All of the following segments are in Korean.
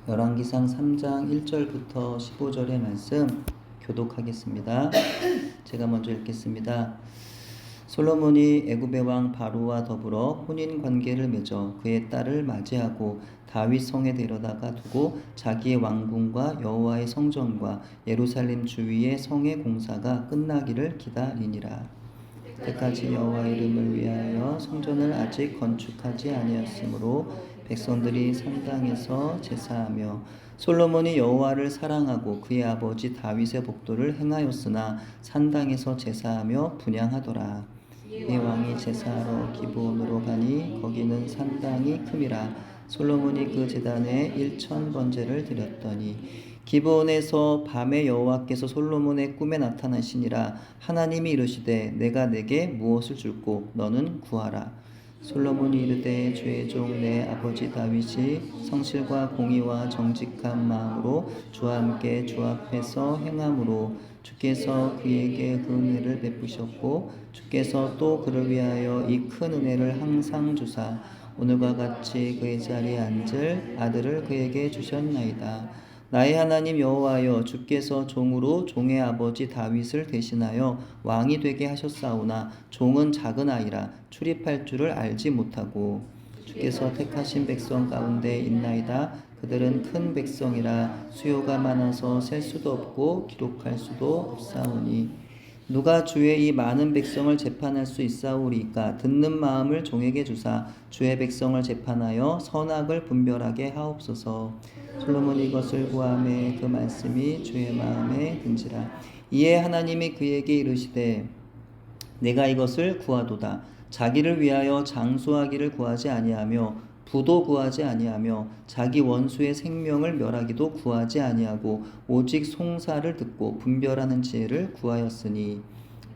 열왕기상 3장 1절부터 15절의 말씀 교독하겠습니다. 제가 먼저 읽겠습니다. 솔로몬이 애굽의 왕 바로와 더불어 혼인 관계를 맺어 그의 딸을 맞이하고 다윗 성에 데려다가 두고 자기의 왕궁과 여호와의 성전과 예루살렘 주위의 성의 공사가 끝나기를 기다리니라. 때까지 여호와 이름을 위하여 성전을 아직 건축하지 아니하였으므로 백성들이 산당에서 제사하며 솔로몬이 여호와를 사랑하고 그의 아버지 다윗의 법도를 행하였으나 산당에서 제사하며 분향하더라. 이 왕이 제사하러 기브온으로 가니 거기는 산당이 큼이라. 솔로몬이 그 제단에 1000번제를 드렸더니 기브온에서 밤에 여호와께서 솔로몬의 꿈에 나타나시니라. 하나님이 이르시되 내가 내게 무엇을 줄꼬 너는 구하라. 솔로몬이 이르되 주의 종 내 아버지 다윗이 성실과 공의와 정직한 마음으로 주와 함께 주 앞에서 행함으로 주께서 그에게 그 은혜를 베푸셨고 주께서 또 그를 위하여 이 큰 은혜를 항상 주사 오늘과 같이 그의 자리에 앉을 아들을 그에게 주셨나이다. 나의 하나님 여호와여, 주께서 종으로 종의 아버지 다윗을 대신하여 왕이 되게 하셨사오나 종은 작은 아이라 출입할 줄을 알지 못하고 주께서 택하신 백성 가운데 있나이다. 그들은 큰 백성이라 수요가 많아서 셀 수도 없고 기록할 수도 없사오니 누가 주의 이 많은 백성을 재판할 수 있사오리까? 듣는 마음을 종에게 주사 주의 백성을 재판하여 선악을 분별하게 하옵소서. 솔로몬이 이것을 구하매 그 말씀이 주의 마음에 든지라. 이에 하나님이 그에게 이르시되 내가 이것을 구하도다. 자기를 위하여 장수하기를 구하지 아니하며 부도 구하지 아니하며 자기 원수의 생명을 멸하기도 구하지 아니하고 오직 송사를 듣고 분별하는 지혜를 구하였으니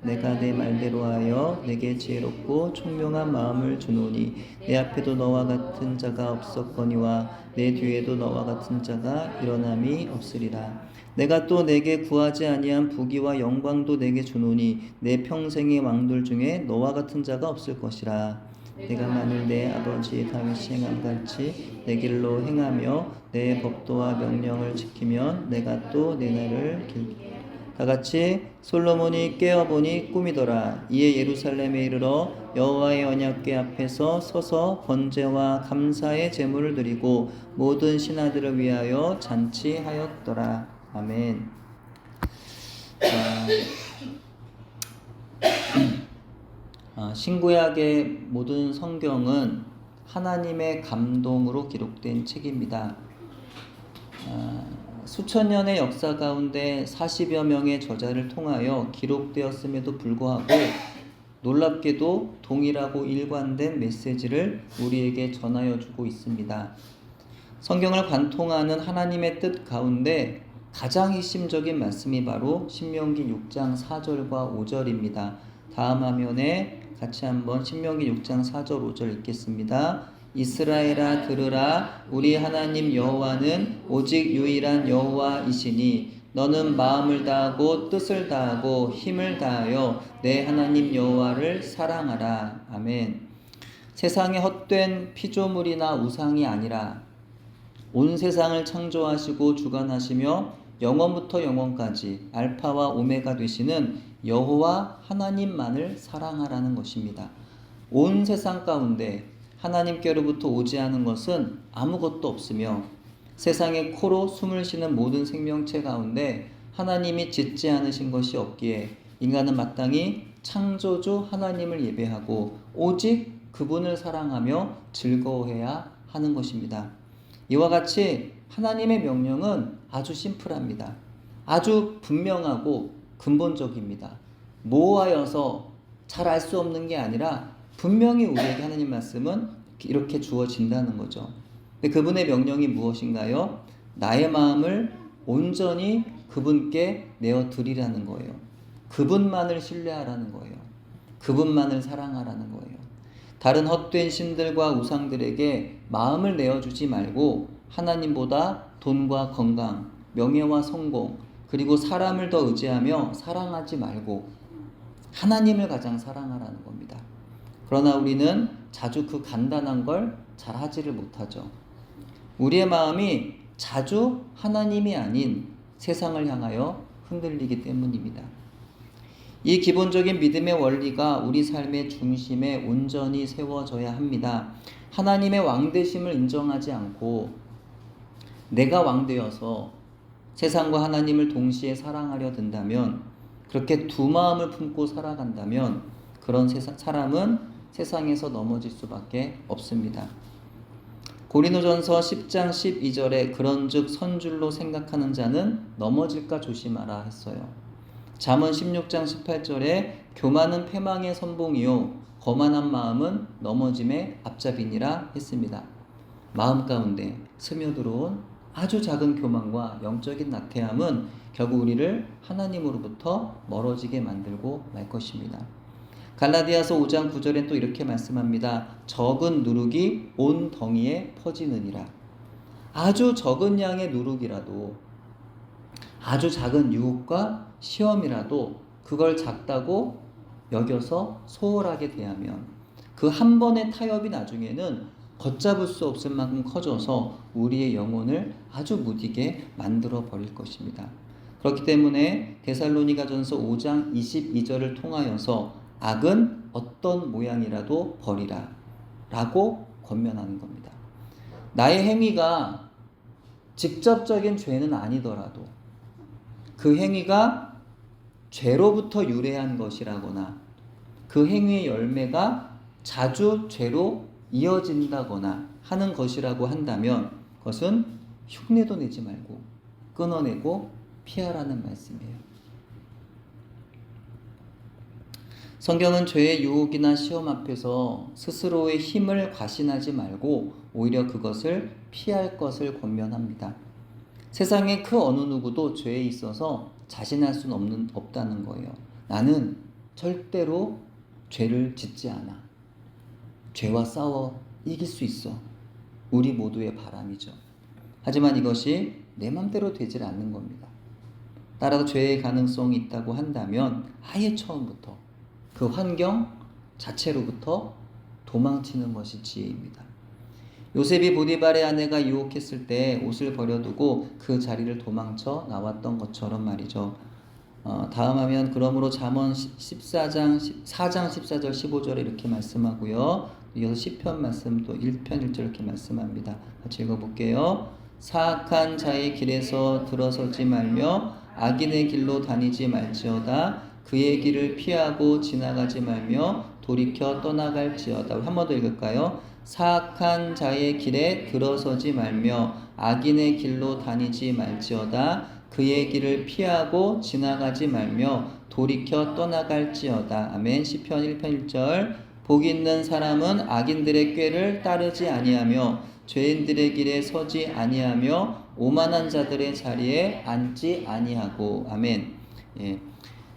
내가 내 말대로 하여 내게 지혜롭고 총명한 마음을 주노니 내 앞에도 너와 같은 자가 없었거니와 내 뒤에도 너와 같은 자가 일어남이 없으리라. 내가 또 내게 구하지 아니한 부귀와 영광도 내게 주노니 내 평생의 왕들 중에 너와 같은 자가 없을 것이라. 내가 만일 내 아버지 다윗이 행함같이 내 길로 행하며 내 법도와 명령을 지키면 내가 또 내 날을 길게 다같이 솔로몬이 깨어보니 꿈이더라. 이에 예루살렘에 이르러 여호와의 언약궤 앞에서 서서 번제와 감사의 제물을 드리고 모든 신하들을 위하여 잔치하였더라. 아멘. 신구약의 모든 성경은 하나님의 감동으로 기록된 책입니다. 수천 년의 역사 가운데 40여 명의 저자를 통하여 기록되었음에도 불구하고 놀랍게도 동일하고 일관된 메시지를 우리에게 전하여 주고 있습니다. 성경을 관통하는 하나님의 뜻 가운데 가장 핵심적인 말씀이 바로 신명기 6장 4절과 5절입니다. 다음 화면에 같이 한번 신명기 6장 4절 5절 읽겠습니다. 이스라엘아 들으라. 우리 하나님 여호와는 오직 유일한 여호와이시니 너는 마음을 다하고 뜻을 다하고 힘을 다하여 내 하나님 여호와를 사랑하라. 아멘. 세상에 헛된 피조물이나 우상이 아니라 온 세상을 창조하시고 주관하시며 영원부터 영원까지 알파와 오메가 되시는 여호와 하나님만을 사랑하라는 것입니다. 온 세상 가운데 하나님께로부터 오지 않은 것은 아무것도 없으며 세상의 코로 숨을 쉬는 모든 생명체 가운데 하나님이 짓지 않으신 것이 없기에 인간은 마땅히 창조주 하나님을 예배하고 오직 그분을 사랑하며 즐거워해야 하는 것입니다. 이와 같이 하나님의 명령은 아주 심플합니다. 아주 분명하고 근본적입니다. 모호하여서 잘 알 수 없는 게 아니라 분명히 우리에게 하나님 말씀은 이렇게 주어진다는 거죠. 근데 그분의 명령이 무엇인가요? 나의 마음을 온전히 그분께 내어드리라는 거예요. 그분만을 신뢰하라는 거예요. 그분만을 사랑하라는 거예요. 다른 헛된 신들과 우상들에게 마음을 내어주지 말고 하나님보다 돈과 건강, 명예와 성공, 그리고 사람을 더 의지하며 사랑하지 말고 하나님을 가장 사랑하라는 겁니다. 그러나 우리는 자주 그 간단한 걸 잘 하지를 못하죠. 우리의 마음이 자주 하나님이 아닌 세상을 향하여 흔들리기 때문입니다. 이 기본적인 믿음의 원리가 우리 삶의 중심에 온전히 세워져야 합니다. 하나님의 왕되심을 인정하지 않고 내가 왕되어서 세상과 하나님을 동시에 사랑하려 든다면, 그렇게 두 마음을 품고 살아간다면 그런 사람은 세상에서 넘어질 수밖에 없습니다. 고린도전서 10장 12절에 그런즉 선줄로 생각하는 자는 넘어질까 조심하라 했어요. 잠언 16장 18절에 교만은 패망의 선봉이요 거만한 마음은 넘어짐의 앞잡이니라 했습니다. 마음 가운데 스며들어온 아주 작은 교만과 영적인 나태함은 결국 우리를 하나님으로부터 멀어지게 만들고 말 것입니다. 갈라디아서 5장 9절엔 또 이렇게 말씀합니다. 적은 누룩이 온 덩이에 퍼지느니라. 아주 적은 양의 누룩이라도, 아주 작은 유혹과 시험이라도 그걸 작다고 여겨서 소홀하게 대하면 그 한 번의 타협이 나중에는 걷잡을 수 없을 만큼 커져서 우리의 영혼을 아주 무디게 만들어 버릴 것입니다. 그렇기 때문에 데살로니가전서 5장 22절을 통하여서 악은 어떤 모양이라도 버리라 라고 권면하는 겁니다. 나의 행위가 직접적인 죄는 아니더라도 그 행위가 죄로부터 유래한 것이라거나 그 행위의 열매가 자주 죄로 이어진다거나 하는 것이라고 한다면 그것은 흉내도 내지 말고 끊어내고 피하라는 말씀이에요. 성경은 죄의 유혹이나 시험 앞에서 스스로의 힘을 과신하지 말고 오히려 그것을 피할 것을 권면합니다. 세상의 그 어느 누구도 죄에 있어서 자신할 수는 없다는 거예요. 나는 절대로 죄를 짓지 않아. 죄와 싸워 이길 수 있어. 우리 모두의 바람이죠. 하지만 이것이 내 맘대로 되질 않는 겁니다. 따라서 죄의 가능성이 있다고 한다면 아예 처음부터 그 환경 자체로부터 도망치는 것이 지혜입니다. 요셉이 보디발의 아내가 유혹했을 때 옷을 버려두고 그 자리를 도망쳐 나왔던 것처럼 말이죠. 다음 화면, 그러므로 잠언 4장 14절 15절에 이렇게 말씀하고요. 이어서 시편 말씀도 1편 1절 이렇게 말씀합니다. 같이 읽어볼게요. 사악한 자의 길에서 들어서지 말며 악인의 길로 다니지 말지어다. 그의 길을 피하고 지나가지 말며 돌이켜 떠나갈지어다. 한 번 더 읽을까요? 사악한 자의 길에 들어서지 말며 악인의 길로 다니지 말지어다. 그의 길을 피하고 지나가지 말며 돌이켜 떠나갈지어다. 아멘. 시편 1편 1절. 복 있는 사람은 악인들의 꾀를 따르지 아니하며 죄인들의 길에 서지 아니하며 오만한 자들의 자리에 앉지 아니하고. 아멘. 예.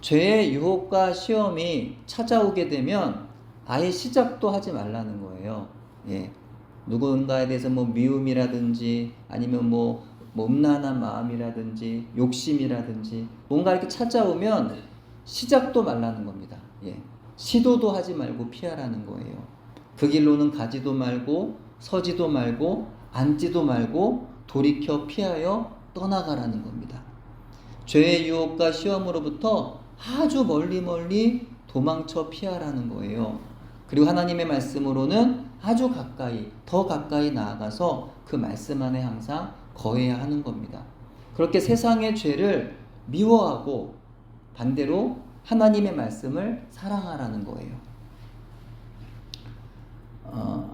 죄의 유혹과 시험이 찾아오게 되면 아예 시작도 하지 말라는 거예요. 예. 누군가에 대해서 미움이라든지 아니면 음란한 마음이라든지 욕심이라든지 뭔가 이렇게 찾아오면 시작도 말라는 겁니다. 예. 시도도 하지 말고 피하라는 거예요. 그 길로는 가지도 말고 서지도 말고 앉지도 말고 돌이켜 피하여 떠나가라는 겁니다. 죄의 유혹과 시험으로부터 아주 멀리 도망쳐 피하라는 거예요. 그리고 하나님의 말씀으로는 아주 가까이, 더 가까이 나아가서 그 말씀 안에 항상 거해야 하는 겁니다. 그렇게 세상의 죄를 미워하고 반대로 하나님의 말씀을 사랑하라는 거예요.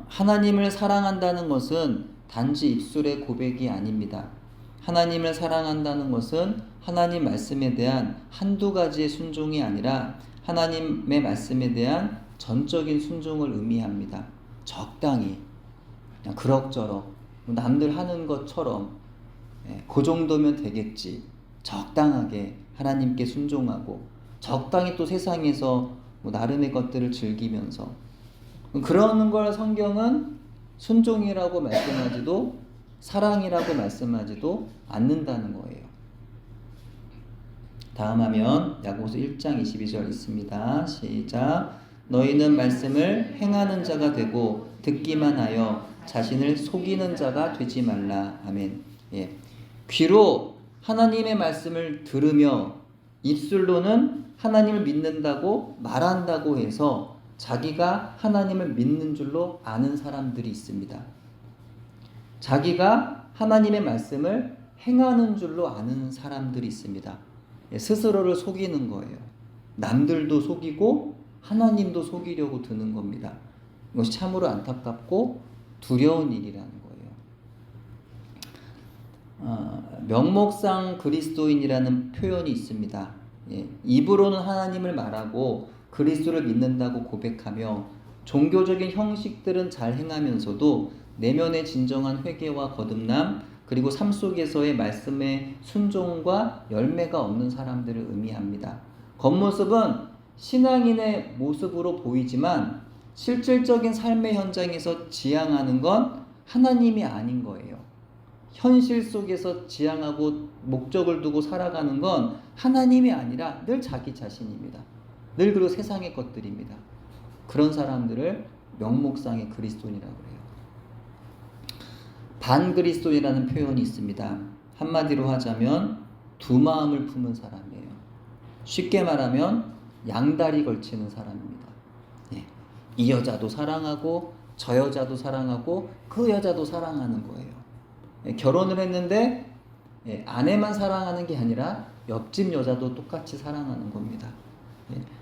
하나님을 사랑한다는 것은 단지 입술의 고백이 아닙니다. 하나님을 사랑한다는 것은 하나님 말씀에 대한 한두 가지의 순종이 아니라 하나님의 말씀에 대한 전적인 순종을 의미합니다. 적당히, 그냥 그럭저럭, 남들 하는 것처럼 그 정도면 되겠지. 적당하게 하나님께 순종하고 적당히 또 세상에서 나름의 것들을 즐기면서, 그러는 걸 성경은 순종이라고 말씀하지도 사랑이라고 말씀하지도 않는다는 거예요. 다음 화면 야고보서 1장 22절 있습니다. 시작. 너희는 말씀을 행하는 자가 되고 듣기만 하여 자신을 속이는 자가 되지 말라. 아멘. 예. 귀로 하나님의 말씀을 들으며 입술로는 하나님을 믿는다고 말한다고 해서 자기가 하나님을 믿는 줄로 아는 사람들이 있습니다. 자기가 하나님의 말씀을 행하는 줄로 아는 사람들이 있습니다. 스스로를 속이는 거예요. 남들도 속이고 하나님도 속이려고 드는 겁니다. 이것이 참으로 안타깝고 두려운 일이라는 거예요. 명목상 그리스도인이라는 표현이 있습니다. 입으로는 하나님을 말하고 그리스도를 믿는다고 고백하며 종교적인 형식들은 잘 행하면서도 내면의 진정한 회개와 거듭남 그리고 삶 속에서의 말씀의 순종과 열매가 없는 사람들을 의미합니다. 겉모습은 신앙인의 모습으로 보이지만 실질적인 삶의 현장에서 지향하는 건 하나님이 아닌 거예요. 현실 속에서 지향하고 목적을 두고 살아가는 건 하나님이 아니라 늘 자기 자신입니다. 늘 그리고 세상의 것들입니다. 그런 사람들을 명목상의 그리스도인이라고 해요. 반그리스도인이라는 표현이 있습니다. 한마디로 하자면 두 마음을 품은 사람이에요. 쉽게 말하면 양다리 걸치는 사람입니다. 이 여자도 사랑하고 저 여자도 사랑하고 그 여자도 사랑하는 거예요. 결혼을 했는데 아내만 사랑하는 게 아니라 옆집 여자도 똑같이 사랑하는 겁니다.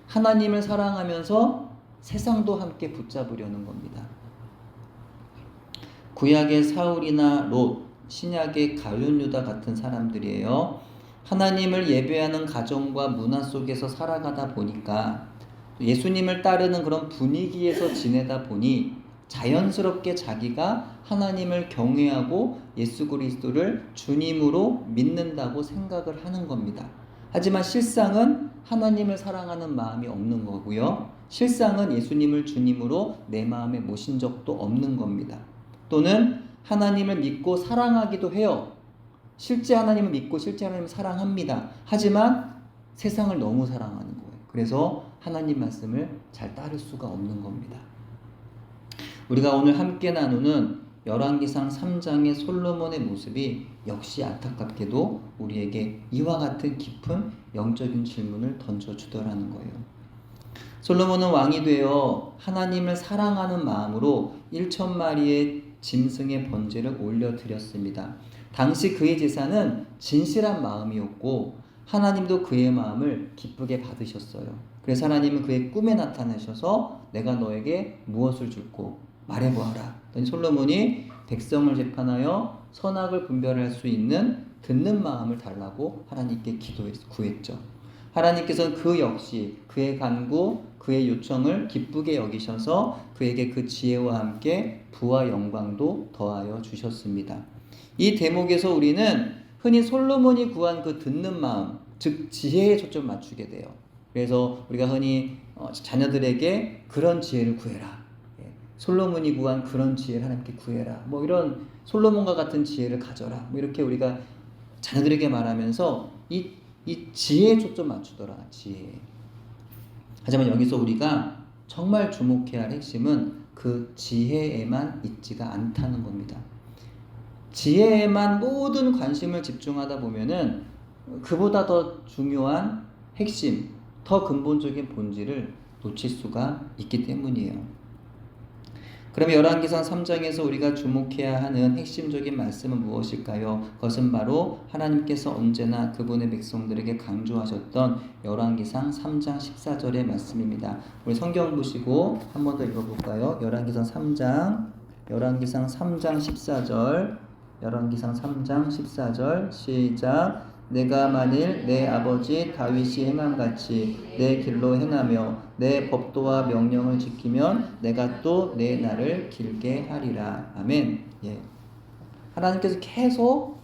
하나님을 사랑하면서 세상도 함께 붙잡으려는 겁니다. 구약의 사울이나 롯, 신약의 가룟 유다 같은 사람들이에요. 하나님을 예배하는 가정과 문화 속에서 살아가다 보니까 예수님을 따르는 그런 분위기에서 지내다 보니 자연스럽게 자기가 하나님을 경외하고 예수 그리스도를 주님으로 믿는다고 생각을 하는 겁니다. 하지만 실상은 하나님을 사랑하는 마음이 없는 거고요. 실상은 예수님을 주님으로 내 마음에 모신 적도 없는 겁니다. 또는 하나님을 믿고 사랑하기도 해요. 실제 하나님을 믿고 실제 하나님을 사랑합니다. 하지만 세상을 너무 사랑하는 거예요. 그래서 하나님 말씀을 잘 따를 수가 없는 겁니다. 우리가 오늘 함께 나누는 열왕기상 3장의 솔로몬의 모습이 역시 안타깝게도 우리에게 이와 같은 깊은 영적인 질문을 던져주더라는 거예요. 솔로몬은 왕이 되어 하나님을 사랑하는 마음으로 1,000마리의 짐승의 번제를 올려드렸습니다. 당시 그의 제사는 진실한 마음이었고 하나님도 그의 마음을 기쁘게 받으셨어요. 그래서 하나님은 그의 꿈에 나타나셔서 내가 너에게 무엇을 줄고 말해보아라. 솔로몬이 백성을 재판하여 선악을 분별할 수 있는 듣는 마음을 달라고 하나님께 구했죠. 하나님께서는 그 역시 그의 간구, 그의 요청을 기쁘게 여기셔서 그에게 그 지혜와 함께 부와 영광도 더하여 주셨습니다. 이 대목에서 우리는 흔히 솔로몬이 구한 그 듣는 마음, 즉 지혜에 초점 맞추게 돼요. 그래서 우리가 흔히 자녀들에게 그런 지혜를 구해라. 솔로몬이 구한 그런 지혜를 하나님께 구해라. 뭐 이런 솔로몬과 같은 지혜를 가져라. 뭐 이렇게 우리가 자녀들에게 말하면서 이 지혜에 초점 맞추더라. 지혜. 하지만 여기서 우리가 정말 주목해야 할 핵심은 그 지혜에만 있지가 않다는 겁니다. 지혜에만 모든 관심을 집중하다 보면은 그보다 더 중요한 핵심, 더 근본적인 본질을 놓칠 수가 있기 때문이에요. 그럼 열왕기상 3장에서 우리가 주목해야 하는 핵심적인 말씀은 무엇일까요? 그것은 바로 하나님께서 언제나 그분의 백성들에게 강조하셨던 열왕기상 3장 14절의 말씀입니다. 우리 성경 보시고 한 번 더 읽어볼까요? 열왕기상 3장 14절 열왕기상 3장 14절 시작. 내가 만일 내 아버지 다윗이 행함같이 내 길로 행하며 내 법도와 명령을 지키면 내가 또 내 날을 길게 하리라. 아멘. 하나님께서 계속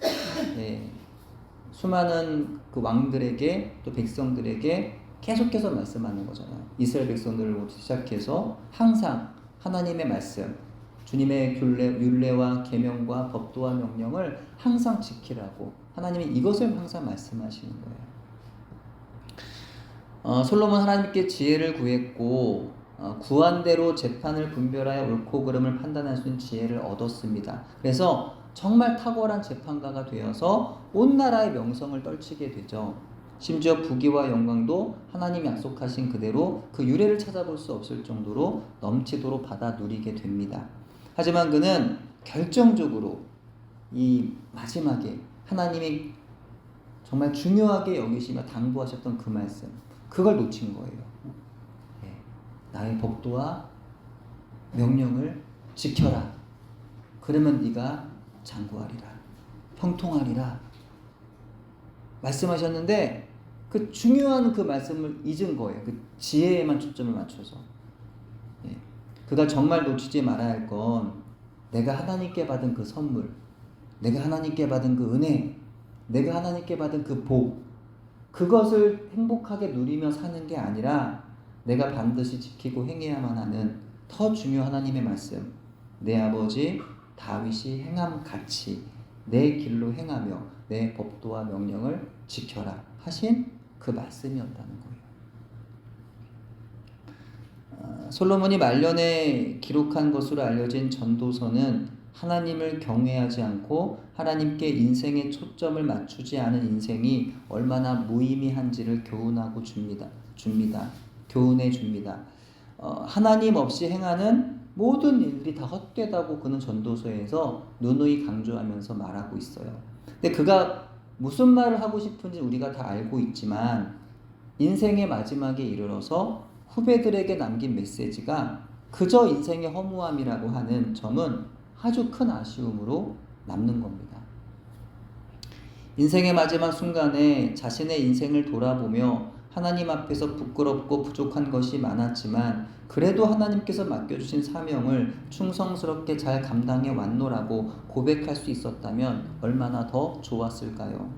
수많은 그 왕들에게 또 백성들에게 계속해서 말씀하는 거잖아요. 이스라엘 백성들을 시작해서 항상 하나님의 말씀, 주님의 율례와 계명과 법도와 명령을 항상 지키라고 하나님이 이것을 항상 말씀하시는 거예요. 솔로몬 하나님께 지혜를 구했고 구한 대로 재판을 분별하여 옳고 그름을 판단할 수 있는 지혜를 얻었습니다. 그래서 정말 탁월한 재판가가 되어서 온 나라의 명성을 떨치게 되죠. 심지어 부귀와 영광도 하나님 약속하신 그대로 그 유래를 찾아볼 수 없을 정도로 넘치도록 받아 누리게 됩니다. 하지만 그는 결정적으로 이 마지막에 하나님이 정말 중요하게 여기시며 당부하셨던 그 말씀, 그걸 놓친 거예요. 나의 법도와 명령을 지켜라. 그러면 네가 장구하리라, 형통하리라 말씀하셨는데 그 중요한 그 말씀을 잊은 거예요. 그 지혜에만 초점을 맞춰서. 그가 정말 놓치지 말아야 할 건 내가 하나님께 받은 그 선물, 내가 하나님께 받은 그 은혜, 내가 하나님께 받은 그 복, 그것을 행복하게 누리며 사는 게 아니라 내가 반드시 지키고 행해야만 하는 더 중요한 하나님의 말씀, 내 아버지 다윗이 행함 같이 내 길로 행하며 내 법도와 명령을 지켜라 하신 그 말씀이었다는 거예요. 솔로몬이 말년에 기록한 것으로 알려진 전도서는 하나님을 경외하지 않고 하나님께 인생의 초점을 맞추지 않은 인생이 얼마나 무의미한지를 교훈해 줍니다. 하나님 없이 행하는 모든 일들이 다 헛되다고 그는 전도서에서 누누이 강조하면서 말하고 있어요. 근데 그가 무슨 말을 하고 싶은지 우리가 다 알고 있지만 인생의 마지막에 이르러서 후배들에게 남긴 메시지가 그저 인생의 허무함이라고 하는 점은 아주 큰 아쉬움으로 남는 겁니다. 인생의 마지막 순간에 자신의 인생을 돌아보며 하나님 앞에서 부끄럽고 부족한 것이 많았지만 그래도 하나님께서 맡겨주신 사명을 충성스럽게 잘 감당해 왔노라고 고백할 수 있었다면 얼마나 더 좋았을까요?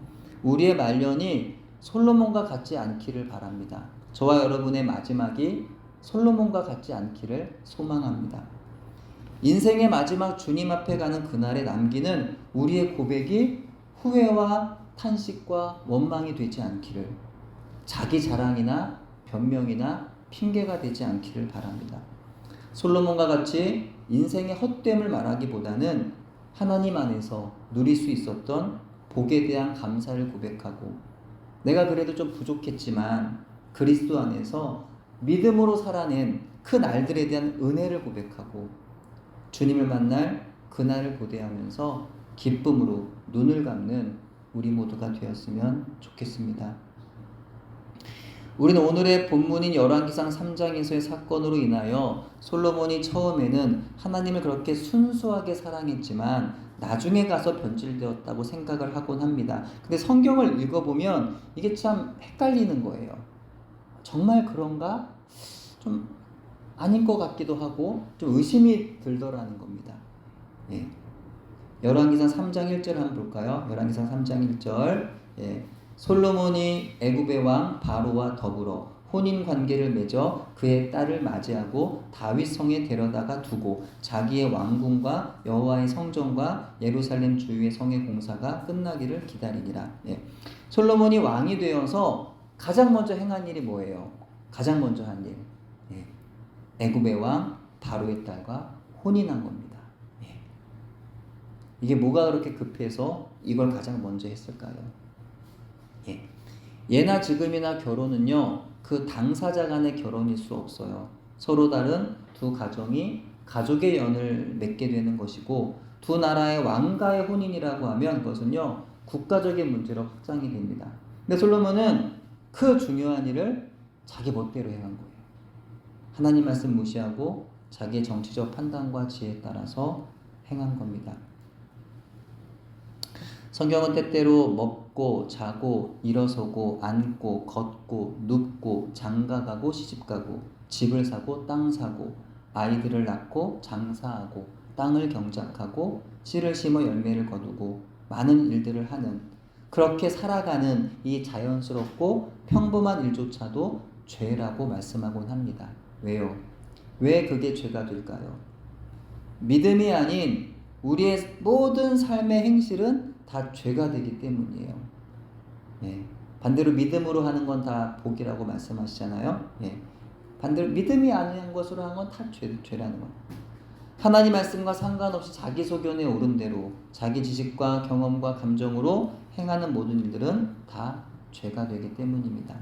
우리의 말년이 솔로몬과 같지 않기를 바랍니다. 저와 여러분의 마지막이 솔로몬과 같지 않기를 소망합니다. 인생의 마지막 주님 앞에 가는 그날에 남기는 우리의 고백이 후회와 탄식과 원망이 되지 않기를, 자기 자랑이나 변명이나 핑계가 되지 않기를 바랍니다. 솔로몬과 같이 인생의 헛됨을 말하기보다는 하나님 안에서 누릴 수 있었던 복에 대한 감사를 고백하고, 내가 그래도 좀 부족했지만 그리스도 안에서 믿음으로 살아낸 그 날들에 대한 은혜를 고백하고 주님을 만날 그날을 고대하면서 기쁨으로 눈을 감는 우리 모두가 되었으면 좋겠습니다. 우리는 오늘의 본문인 열왕기상 3장에서의 사건으로 인하여 솔로몬이 처음에는 하나님을 그렇게 순수하게 사랑했지만 나중에 가서 변질되었다고 생각을 하곤 합니다. 근데 성경을 읽어보면 이게 참 헷갈리는 거예요. 정말 그런가? 좀 아닌 것 같기도 하고 좀 의심이 들더라는 겁니다. 열왕기상 3장 1절 한번 볼까요? 열왕기상 3장 1절. 솔로몬이 애굽의 왕 바로와 더불어 혼인 관계를 맺어 그의 딸을 맞이하고 다윗 성에 데려다가 두고 자기의 왕궁과 여호와의 성전과 예루살렘 주위의 성의 공사가 끝나기를 기다리니라. 솔로몬이 왕이 되어서 가장 먼저 행한 일이 뭐예요? 가장 먼저 한 일, 애굽의 왕 바로의 딸과 혼인한 겁니다. 이게 뭐가 그렇게 급해서 이걸 가장 먼저 했을까요? 예나 지금이나 결혼은요, 그 당사자 간의 결혼일 수 없어요. 서로 다른 두 가정이 가족의 연을 맺게 되는 것이고, 두 나라의 왕가의 혼인이라고 하면 그것은요, 국가적인 문제로 확장이 됩니다. 근데 솔로몬은 그 중요한 일을 자기 멋대로 행한 거예요. 하나님 말씀 무시하고 자기의 정치적 판단과 지혜에 따라서 행한 겁니다. 성경은 때때로 먹고 자고 일어서고 앉고 걷고 눕고 장가가고 시집가고 집을 사고 땅 사고 아이들을 낳고 장사하고 땅을 경작하고 씨를 심어 열매를 거두고 많은 일들을 하는, 그렇게 살아가는 이 자연스럽고 평범한 일조차도 죄라고 말씀하곤 합니다. 왜요? 왜 그게 죄가 될까요? 믿음이 아닌 우리의 모든 삶의 행실은 다 죄가 되기 때문이에요. 반대로 믿음으로 하는 건 다 복이라고 말씀하시잖아요. 반대로 믿음이 아닌 것으로 하는 건 다 죄라는 거예요. 하나님 말씀과 상관없이 자기 소견에 오른 대로 자기 지식과 경험과 감정으로 행하는 모든 일들은 다 죄가 되기 때문입니다.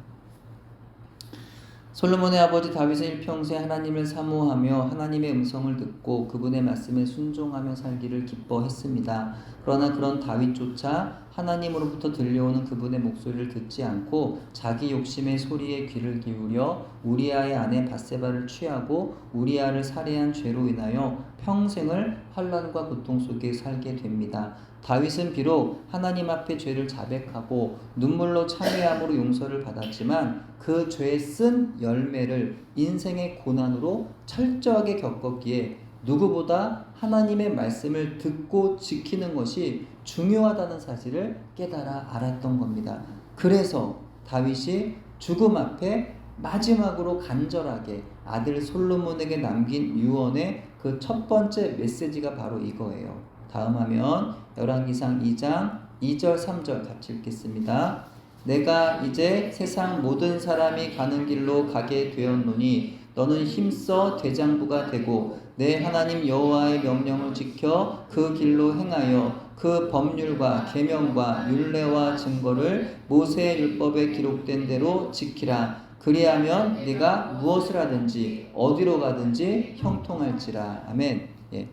솔로몬의 아버지 다윗은 일평생 하나님을 사모하며 하나님의 음성을 듣고 그분의 말씀에 순종하며 살기를 기뻐했습니다. 그러나 그런 다윗조차 하나님으로부터 들려오는 그분의 목소리를 듣지 않고 자기 욕심의 소리에 귀를 기울여 우리아의 아내 밧세바를 취하고 우리아를 살해한 죄로 인하여 평생을 환난과 고통 속에 살게 됩니다. 다윗은 비록 하나님 앞에 죄를 자백하고 눈물로 참회함으로 용서를 받았지만 그 죄에 쓴 열매를 인생의 고난으로 철저하게 겪었기에 누구보다 하나님의 말씀을 듣고 지키는 것이 중요하다는 사실을 깨달아 알았던 겁니다. 그래서 다윗이 죽음 앞에 마지막으로 간절하게 아들 솔로몬에게 남긴 유언의 그 첫 번째 메시지가 바로 이거예요. 다음 화면 열왕기상 2장 2절 3절 같이 읽겠습니다. 내가 이제 세상 모든 사람이 가는 길로 가게 되었노니 너는 힘써 대장부가 되고 내 하나님 여호와의 명령을 지켜 그 길로 행하여 그 법률과 계명과 율례와 증거를 모세의 율법에 기록된 대로 지키라. 그리하면 네가 무엇을 하든지 어디로 가든지 형통할지라. 아멘. 예.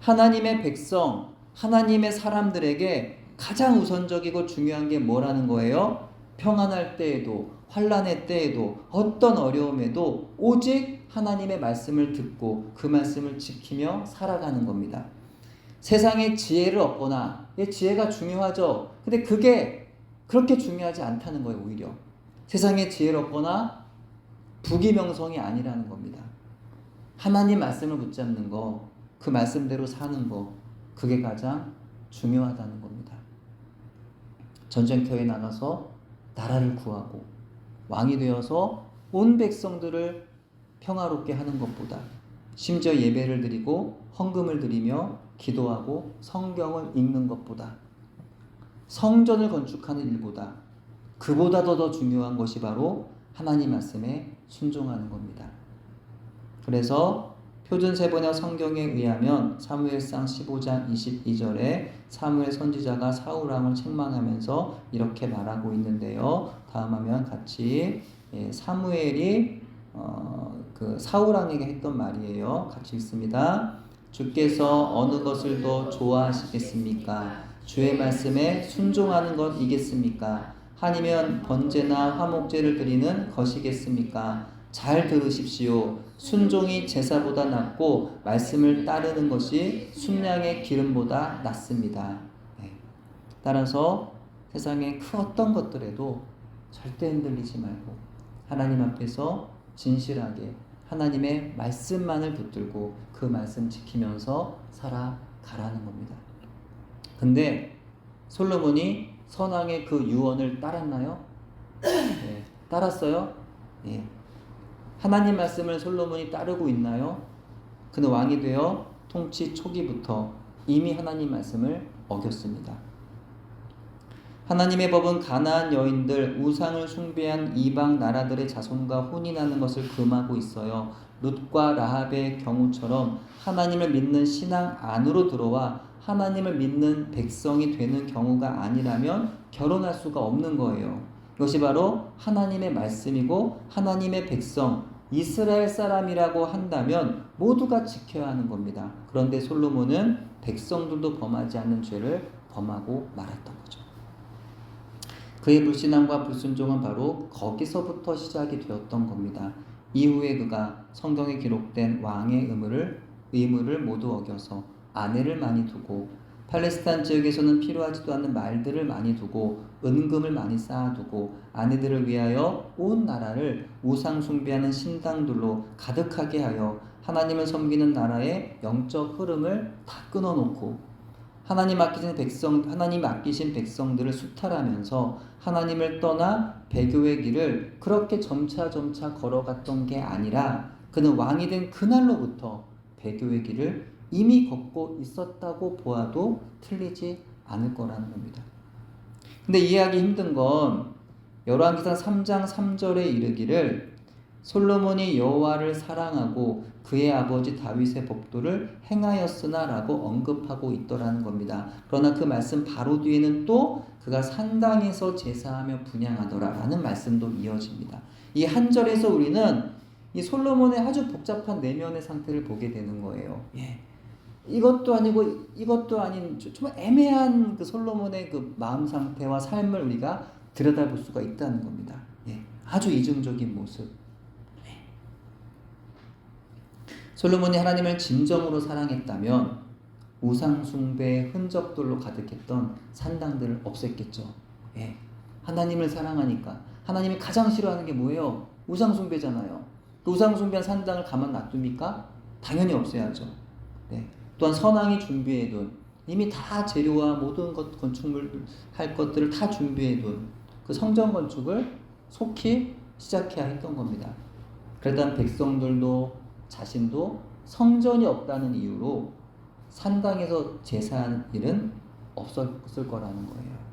하나님의 백성, 하나님의 사람들에게 가장 우선적이고 중요한 게 뭐라는 거예요? 평안할 때에도 환난의 때에도 어떤 어려움에도 오직 하나님의 말씀을 듣고 그 말씀을 지키며 살아가는 겁니다. 세상에 지혜를 얻거나, 지혜가 중요하죠. 근데 그게 그렇게 중요하지 않다는 거예요. 오히려 세상에 지혜를 얻거나 부귀명성이 아니라는 겁니다. 하나님 말씀을 붙잡는 거, 그 말씀대로 사는 거, 그게 가장 중요하다는 겁니다. 전쟁터에 나가서 나라를 구하고 왕이 되어서 온 백성들을 평화롭게 하는 것보다, 심지어 예배를 드리고 헌금을 드리며 기도하고 성경을 읽는 것보다, 성전을 건축하는 일보다, 그보다도 더 중요한 것이 바로 하나님 말씀에 순종하는 겁니다. 그래서 표준세번역 성경에 의하면 사무엘상 15장 22절에 사무엘 선지자가 사울왕을 책망하면서 이렇게 말하고 있는데요. 다음 화면 같이 사무엘이 그 사울왕에게 했던 말이에요. 같이 읽습니다. 주께서 어느 것을 더 좋아하시겠습니까? 주의 말씀에 순종하는 것이겠습니까? 아니면 번제나 화목제를 드리는 것이겠습니까? 잘 들으십시오. 순종이 제사보다 낫고 말씀을 따르는 것이 순양의 기름보다 낫습니다. 따라서 세상의 그 어떤 것들에도 절대 흔들리지 말고 하나님 앞에서 진실하게 하나님의 말씀만을 붙들고 그 말씀 지키면서 살아가라는 겁니다. 근데 솔로몬이 선왕의 그 유언을 따랐나요? 네, 따랐어요? 네. 하나님 말씀을 솔로몬이 따르고 있나요? 그는 왕이 되어 통치 초기부터 이미 하나님 말씀을 어겼습니다. 하나님의 법은 가나안 여인들, 우상을 숭배한 이방 나라들의 자손과 혼인하는 것을 금하고 있어요. 룻과 라합의 경우처럼 하나님을 믿는 신앙 안으로 들어와 하나님을 믿는 백성이 되는 경우가 아니라면 결혼할 수가 없는 거예요. 이것이 바로 하나님의 말씀이고 하나님의 백성, 이스라엘 사람이라고 한다면 모두가 지켜야 하는 겁니다. 그런데 솔로몬은 백성들도 범하지 않는 죄를 범하고 말았던 거죠. 그의 불신앙과 불순종은 바로 거기서부터 시작이 되었던 겁니다. 이후에 그가 성경에 기록된 왕의 의무를 모두 어겨서 아내를 많이 두고 팔레스타인 지역에서는 필요하지도 않는 말들을 많이 두고 은금을 많이 쌓아두고 아내들을 위하여 온 나라를 우상 숭배하는 신당들로 가득하게 하여 하나님을 섬기는 나라의 영적 흐름을 다 끊어놓고 하나님 아끼신 백성들을 수탈하면서 하나님을 떠나 배교의 길을 그렇게 점차 걸어갔던 게 아니라 그는 왕이 된 그날로부터 배교의 길을 이미 걷고 있었다고 보아도 틀리지 않을 거라는 겁니다. 근데 이해하기 힘든 건 열왕기상 3장 3절에 이르기를 솔로몬이 여호와를 사랑하고 그의 아버지 다윗의 법도를 행하였으나라고 언급하고 있더라는 겁니다. 그러나 그 말씀 바로 뒤에는 또 그가 산당에서 제사하며 분향하더라라는 말씀도 이어집니다. 이 한 절에서 우리는 이 솔로몬의 아주 복잡한 내면의 상태를 보게 되는 거예요. 예. 이것도 아니고 이것도 아닌 정말 애매한 그 솔로몬의 그 마음 상태와 삶을 우리가 들여다볼 수가 있다는 겁니다. 예. 아주 이중적인 모습. 솔로몬이 하나님을 진정으로 사랑했다면 우상숭배의 흔적들로 가득했던 산당들을 없앴겠죠. 예. 하나님을 사랑하니까. 하나님이 가장 싫어하는 게 뭐예요? 우상숭배잖아요. 그 우상숭배한 산당을 가만 놔둡니까? 당연히 없애야죠. 네. 또한 선왕이 준비해둔, 이미 다 재료와 모든 건축물 할 것들을 다 준비해둔 그 성전 건축을 속히 시작해야 했던 겁니다. 그러다 백성들도 자신도 성전이 없다는 이유로 산당에서 제사하는 일은 없었을 거라는 거예요.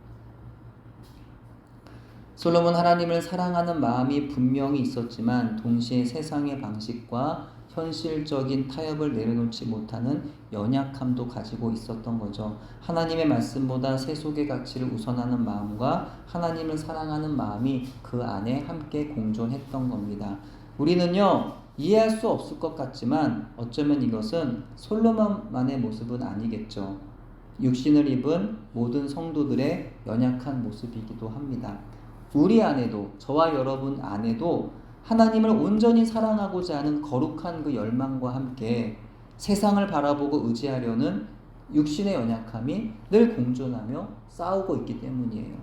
솔로몬 하나님을 사랑하는 마음이 분명히 있었지만 동시에 세상의 방식과 현실적인 타협을 내려놓지 못하는 연약함도 가지고 있었던 거죠. 하나님의 말씀보다 세속의 가치를 우선하는 마음과 하나님을 사랑하는 마음이 그 안에 함께 공존했던 겁니다. 우리는요, 이해할 수 없을 것 같지만 어쩌면 이것은 솔로몬만의 모습은 아니겠죠. 육신을 입은 모든 성도들의 연약한 모습이기도 합니다. 우리 안에도, 저와 여러분 안에도 하나님을 온전히 사랑하고자 하는 거룩한 그 열망과 함께 세상을 바라보고 의지하려는 육신의 연약함이 늘 공존하며 싸우고 있기 때문이에요.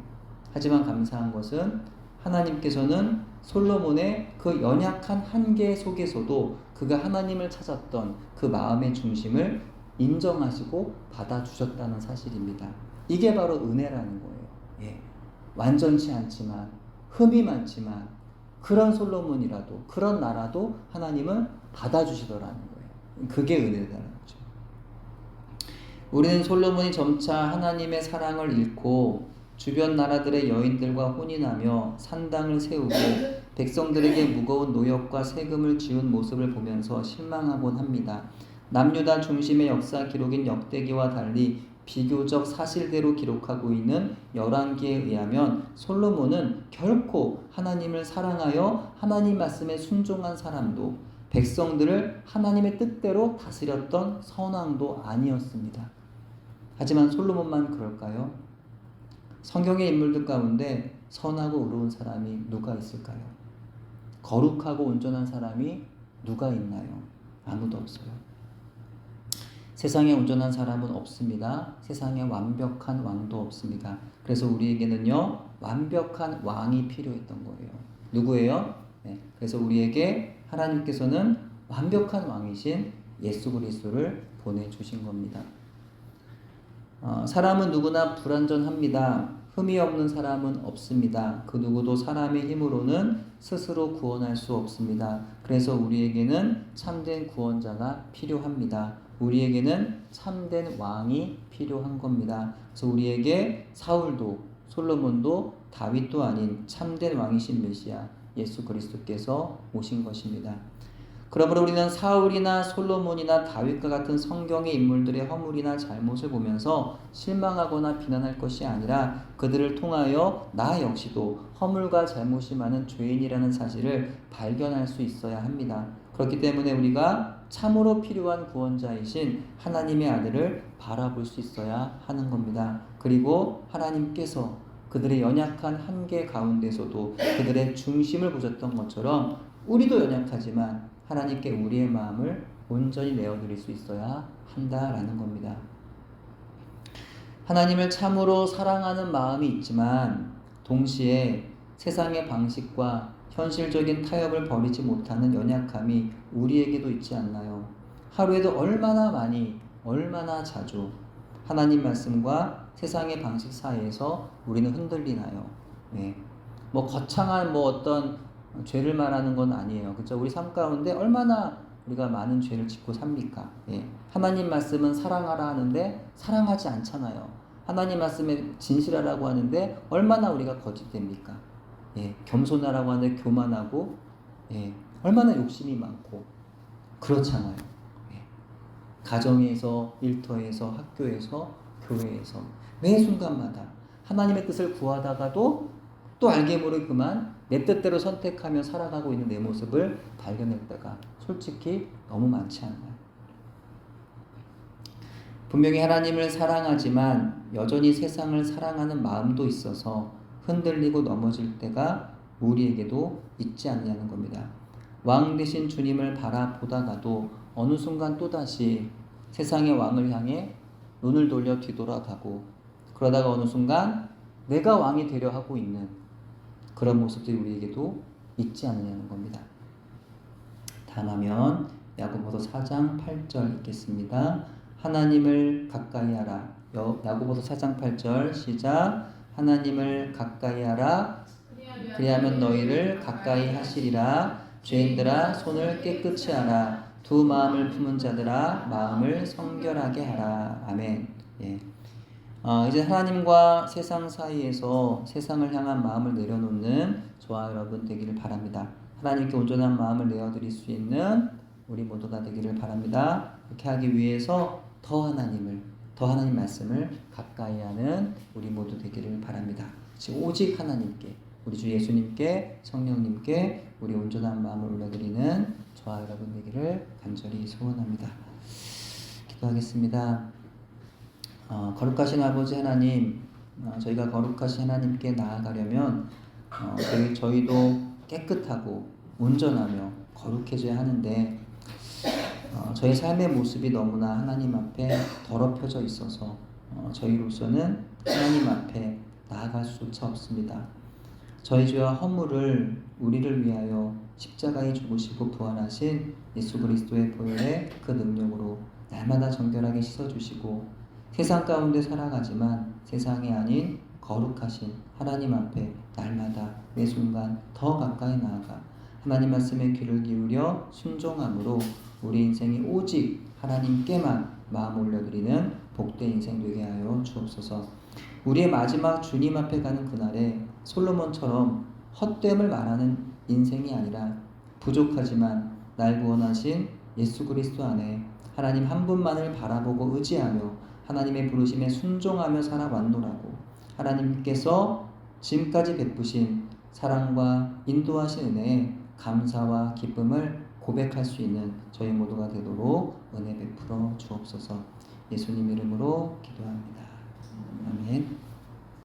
하지만 감사한 것은 하나님께서는 솔로몬의 그 연약한 한계 속에서도 그가 하나님을 찾았던 그 마음의 중심을 인정하시고 받아주셨다는 사실입니다. 이게 바로 은혜라는 거예요. 예. 완전치 않지만, 흠이 많지만, 그런 솔로몬이라도, 그런 나라도 하나님은 받아주시더라는 거예요. 그게 은혜라는 거죠. 우리는 솔로몬이 점차 하나님의 사랑을 잃고 주변 나라들의 여인들과 혼인하며 산당을 세우고 백성들에게 무거운 노역과 세금을 지운 모습을 보면서 실망하곤 합니다. 남유다 중심의 역사 기록인 역대기와 달리 비교적 사실대로 기록하고 있는 열왕기에 의하면 솔로몬은 결코 하나님을 사랑하여 하나님 말씀에 순종한 사람도 백성들을 하나님의 뜻대로 다스렸던 선왕도 아니었습니다. 하지만 솔로몬만 그럴까요? 성경의 인물들 가운데 선하고 의로운 사람이 누가 있을까요? 거룩하고 온전한 사람이 누가 있나요? 아무도 없어요. 세상에 온전한 사람은 없습니다. 세상에 완벽한 왕도 없습니다. 그래서 우리에게는요, 완벽한 왕이 필요했던 거예요. 누구예요? 네, 그래서 우리에게 하나님께서는 완벽한 왕이신 예수 그리스도를 보내주신 겁니다. 사람은 누구나 불완전합니다. 흠이 없는 사람은 없습니다. 그 누구도 사람의 힘으로는 스스로 구원할 수 없습니다. 그래서 우리에게는 참된 구원자가 필요합니다. 우리에게는 참된 왕이 필요한 겁니다. 그래서 우리에게 사울도 솔로몬도 다윗도 아닌 참된 왕이신 메시아 예수 그리스도께서 오신 것입니다. 그러므로 우리는 사울이나 솔로몬이나 다윗과 같은 성경의 인물들의 허물이나 잘못을 보면서 실망하거나 비난할 것이 아니라 그들을 통하여 나 역시도 허물과 잘못이 많은 죄인이라는 사실을 발견할 수 있어야 합니다. 그렇기 때문에 우리가 참으로 필요한 구원자이신 하나님의 아들을 바라볼 수 있어야 하는 겁니다. 그리고 하나님께서 그들의 연약한 한계 가운데서도 그들의 중심을 보셨던 것처럼 우리도 연약하지만 하나님께 우리의 마음을 온전히 내어드릴 수 있어야 한다라는 겁니다. 하나님을 참으로 사랑하는 마음이 있지만 동시에 세상의 방식과 현실적인 타협을 버리지 못하는 연약함이 우리에게도 있지 않나요? 하루에도 얼마나 많이, 얼마나 자주 하나님 말씀과 세상의 방식 사이에서 우리는 흔들리나요? 네. 거창한 어떤 죄를 말하는 건 아니에요. 그렇죠? 우리 삶 가운데 얼마나 우리가 많은 죄를 짓고 삽니까? 예. 하나님 말씀은 사랑하라 하는데 사랑하지 않잖아요. 하나님 말씀에 진실하라고 하는데 얼마나 우리가 거짓됩니까? 예. 겸손하라고 하는데 교만하고, 예. 얼마나 욕심이 많고. 그렇잖아요. 예. 가정에서, 일터에서, 학교에서, 교회에서 매 순간마다 하나님의 뜻을 구하다가도 또 알게 모르게 그만 내 뜻대로 선택하며 살아가고 있는 내 모습을 발견할 때가 솔직히 너무 많지 않나요? 분명히 하나님을 사랑하지만 여전히 세상을 사랑하는 마음도 있어서 흔들리고 넘어질 때가 우리에게도 있지 않냐는 겁니다. 왕 되신 주님을 바라보다가도 어느 순간 또다시 세상의 왕을 향해 눈을 돌려 뒤돌아가고, 그러다가 어느 순간 내가 왕이 되려 하고 있는 그런 모습들이 우리에게도 있지 않느냐는 겁니다. 다음하면 야고보서 4장 8절 읽겠습니다. 하나님을 가까이 하라. 야고보서 4장 8절 시작. 하나님을 가까이 하라. 그리하면 너희를 가까이 하시리라. 죄인들아 손을 깨끗이 하라. 두 마음을 품은 자들아 마음을 성결하게 하라. 아멘. 예. 이제 하나님과 세상 사이에서 세상을 향한 마음을 내려놓는 저와 여러분 되기를 바랍니다. 하나님께 온전한 마음을 내어드릴 수 있는 우리 모두가 되기를 바랍니다. 그렇게 하기 위해서 더 하나님 말씀을 가까이 하는 우리 모두 되기를 바랍니다. 오직 하나님께, 우리 주 예수님께, 성령님께 우리 온전한 마음을 올려드리는 저와 여러분 되기를 간절히 소원합니다. 기도하겠습니다. 거룩하신 아버지 하나님, 저희가 거룩하신 하나님께 나아가려면 저희도 깨끗하고 온전하며 거룩해져야 하는데 저희 삶의 모습이 너무나 하나님 앞에 더럽혀져 있어서 저희로서는 하나님 앞에 나아갈 수조차 없습니다. 저희 죄와 허물을 우리를 위하여 십자가에 죽으시고 부활하신 예수 그리스도의 보혈의 그 능력으로 날마다 정결하게 씻어주시고 세상 가운데 살아가지만 세상이 아닌 거룩하신 하나님 앞에 날마다 매 순간 더 가까이 나아가 하나님 말씀에 귀를 기울여 순종함으로 우리 인생이 오직 하나님께만 마음 올려드리는 복된 인생 되게 하여 주옵소서. 우리의 마지막 주님 앞에 가는 그날에 솔로몬처럼 헛됨을 말하는 인생이 아니라 부족하지만 날 구원하신 예수 그리스도 안에 하나님 한 분만을 바라보고 의지하며 하나님의 부르심에 순종하며 살아왔노라고 하나님께서 지금까지 베푸신 사랑과 인도하신 은혜에 감사와 기쁨을 고백할 수 있는 저희 모두가 되도록 은혜 베풀어 주옵소서. 예수님 이름으로 기도합니다. 아멘.